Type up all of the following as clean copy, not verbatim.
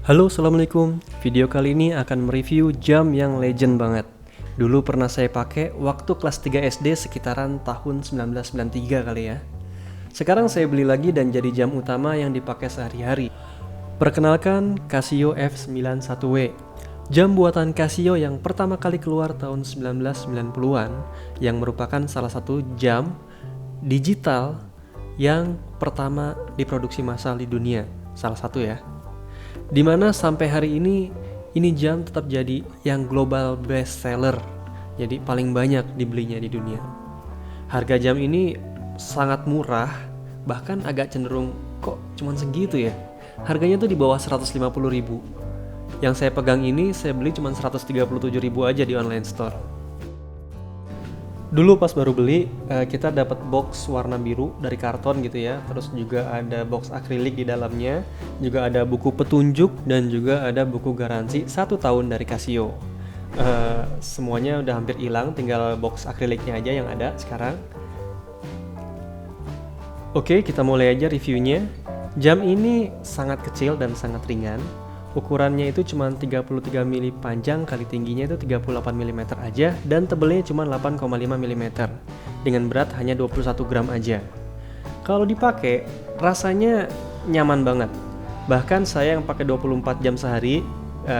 Halo, assalamualaikum. Video kali ini akan mereview jam yang legend banget. Dulu pernah saya pakai waktu kelas 3 SD sekitaran tahun 1993 kali ya. Sekarang saya beli lagi dan jadi jam utama yang dipakai sehari-hari. Perkenalkan Casio F91W. Jam buatan Casio yang pertama kali keluar tahun 1990-an yang merupakan salah satu jam digital yang pertama diproduksi massal di dunia. Salah satu ya. Dimana sampai hari ini jam tetap jadi yang global best seller, jadi paling banyak dibelinya di dunia. Harga jam ini sangat murah, bahkan agak cenderung kok cuman segitu ya. Harganya tuh di bawah 150.000. Yang saya pegang ini saya beli cuman 137.000 aja di online store. Dulu pas baru beli, kita dapat box warna biru dari karton gitu ya. Terus juga ada box akrilik di dalamnya, juga ada buku petunjuk dan juga ada buku garansi 1 tahun dari Casio. Semuanya udah hampir hilang, tinggal box akriliknya aja yang ada sekarang. Oke, kita mulai aja reviewnya. Jam ini sangat kecil dan sangat ringan. Ukurannya itu cuma 33 mm panjang kali tingginya itu 38 mm aja dan tebelnya cuma 8,5 mm dengan berat hanya 21 gram aja. Kalau dipakai rasanya nyaman banget. Bahkan saya yang pakai 24 jam sehari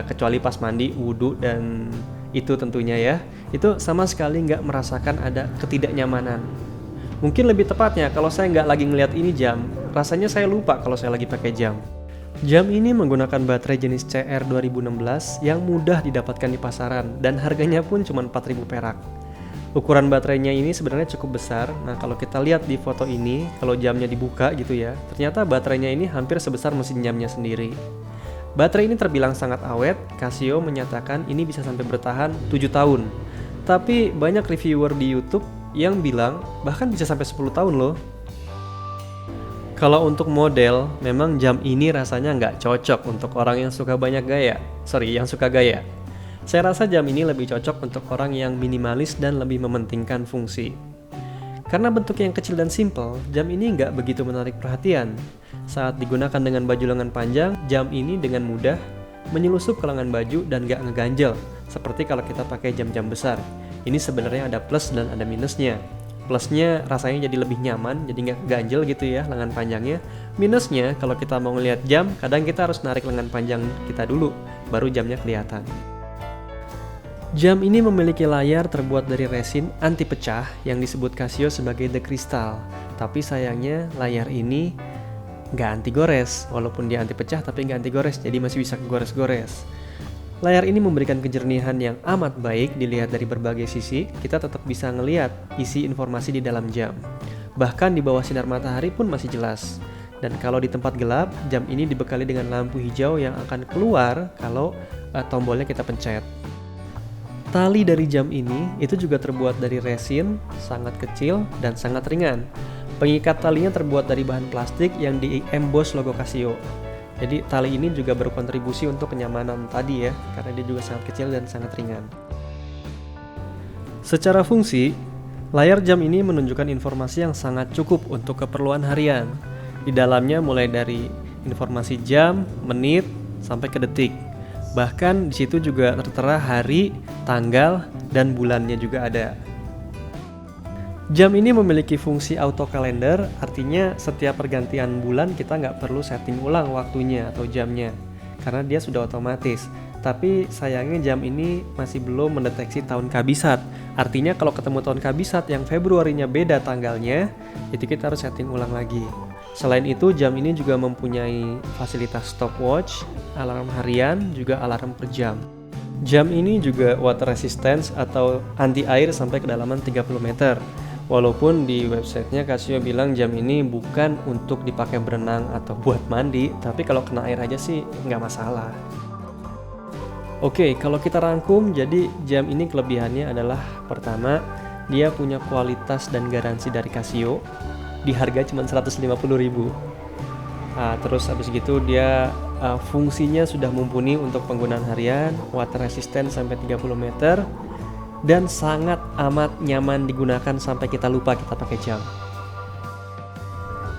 kecuali pas mandi, wudhu dan itu tentunya ya, itu sama sekali nggak merasakan ada ketidaknyamanan. Mungkin lebih tepatnya kalau saya nggak lagi ngeliat ini jam, rasanya saya lupa kalau saya lagi pakai jam. Jam ini menggunakan baterai jenis CR 2016 yang mudah didapatkan di pasaran dan harganya pun cuma 4.000 perak. Ukuran baterainya ini sebenarnya cukup besar. Nah, kalau kita lihat di foto ini, kalau jamnya dibuka gitu ya, ternyata baterainya ini hampir sebesar mesin jamnya sendiri. Baterai ini terbilang sangat awet. Casio menyatakan ini bisa sampai bertahan 7 tahun. Tapi banyak reviewer di YouTube yang bilang bahkan bisa sampai 10 tahun loh. Kalau untuk model, memang jam ini rasanya nggak cocok untuk orang yang suka yang suka gaya. Saya rasa jam ini lebih cocok untuk orang yang minimalis dan lebih mementingkan fungsi. Karena bentuknya yang kecil dan simple, jam ini nggak begitu menarik perhatian. Saat digunakan dengan baju lengan panjang, jam ini dengan mudah menyelusup ke lengan baju dan nggak ngeganjel, seperti kalau kita pakai jam-jam besar. Ini sebenarnya ada plus dan ada minusnya. Plusnya rasanya jadi lebih nyaman, jadi nggak ganjel gitu ya lengan panjangnya. Minusnya kalau kita mau ngelihat jam, kadang kita harus narik lengan panjang kita dulu, baru jamnya kelihatan. Jam ini memiliki layar terbuat dari resin anti pecah yang disebut Casio sebagai The Crystal. Tapi sayangnya layar ini nggak anti gores, walaupun dia anti pecah tapi nggak anti gores, jadi masih bisa gores-gores. Layar ini memberikan kejernihan yang amat baik dilihat dari berbagai sisi, kita tetap bisa ngelihat isi informasi di dalam jam. Bahkan di bawah sinar matahari pun masih jelas. Dan kalau di tempat gelap, jam ini dibekali dengan lampu hijau yang akan keluar kalau tombolnya kita pencet. Tali dari jam ini itu juga terbuat dari resin, sangat kecil dan sangat ringan. Pengikat talinya terbuat dari bahan plastik yang di-emboss logo Casio. Jadi tali ini juga berkontribusi untuk kenyamanan tadi ya, karena dia juga sangat kecil dan sangat ringan. Secara fungsi, layar jam ini menunjukkan informasi yang sangat cukup untuk keperluan harian. Di dalamnya mulai dari informasi jam, menit, sampai ke detik. Bahkan di situ juga tertera hari, tanggal, dan bulannya juga ada. Jam ini memiliki fungsi auto kalender, artinya setiap pergantian bulan kita nggak perlu setting ulang waktunya atau jamnya, karena dia sudah otomatis. Tapi sayangnya jam ini masih belum mendeteksi tahun kabisat, artinya kalau ketemu tahun kabisat yang Februarinya beda tanggalnya, itu kita harus setting ulang lagi. Selain itu, jam ini juga mempunyai fasilitas stopwatch, alarm harian, juga alarm per jam. Jam ini juga water resistance atau anti air sampai kedalaman 30 meter. Walaupun di websitenya Casio bilang jam ini bukan untuk dipakai berenang atau buat mandi, tapi kalau kena air aja sih nggak masalah. Oke, kalau kita rangkum, jadi jam ini kelebihannya adalah pertama, dia punya kualitas dan garansi dari Casio, di harga cuma 150.000. Nah, terus habis gitu dia fungsinya sudah mumpuni untuk penggunaan harian, water resistant sampai 30 meter, dan sangat amat nyaman digunakan sampai kita lupa kita pakai jam.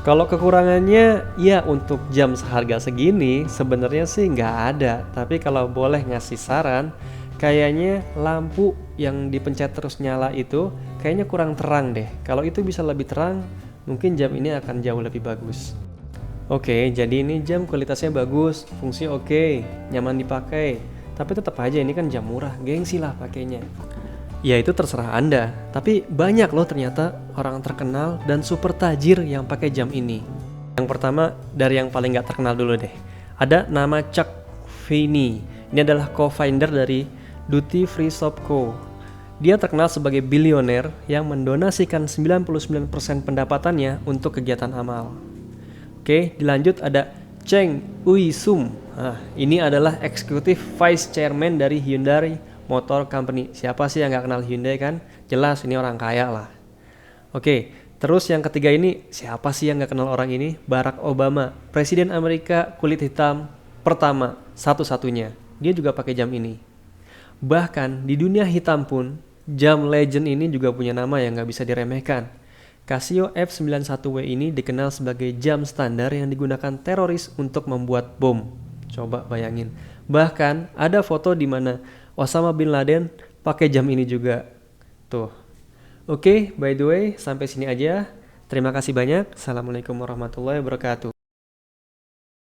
Kalau kekurangannya, ya untuk jam seharga segini sebenarnya sih nggak ada. Tapi kalau boleh ngasih saran, kayaknya lampu yang dipencet terus nyala itu kayaknya kurang terang deh. Kalau itu bisa lebih terang, mungkin jam ini akan jauh lebih bagus. Oke, jadi ini jam kualitasnya bagus, fungsi oke, nyaman dipakai. Tapi tetap aja ini kan jam murah, gengsi lah pakainya. Ya itu terserah Anda, tapi banyak loh ternyata orang terkenal dan super tajir yang pakai jam ini. Yang pertama dari yang paling gak terkenal dulu deh. Ada nama Chuck Feeney. Ini adalah co-founder dari Duty Free Shop Co. Dia terkenal sebagai bilioner yang mendonasikan 99% pendapatannya untuk kegiatan amal. Oke, dilanjut ada Cheng Ui Sum. Nah, ini adalah Executive Vice Chairman dari Hyundai Motor Company. Siapa sih yang gak kenal Hyundai kan? Jelas ini orang kaya lah. Oke, terus yang ketiga ini, siapa sih yang gak kenal orang ini? Barack Obama, Presiden Amerika kulit hitam pertama, satu-satunya. Dia juga pakai jam ini. Bahkan di dunia hitam pun, jam legend ini juga punya nama yang gak bisa diremehkan. Casio F91W ini dikenal sebagai jam standar yang digunakan teroris untuk membuat bom. Coba bayangin. Bahkan ada foto di mana Osama bin Laden pakai jam ini juga. Tuh. Oke, by the way, sampai sini aja. Terima kasih banyak. Assalamualaikum warahmatullahi wabarakatuh.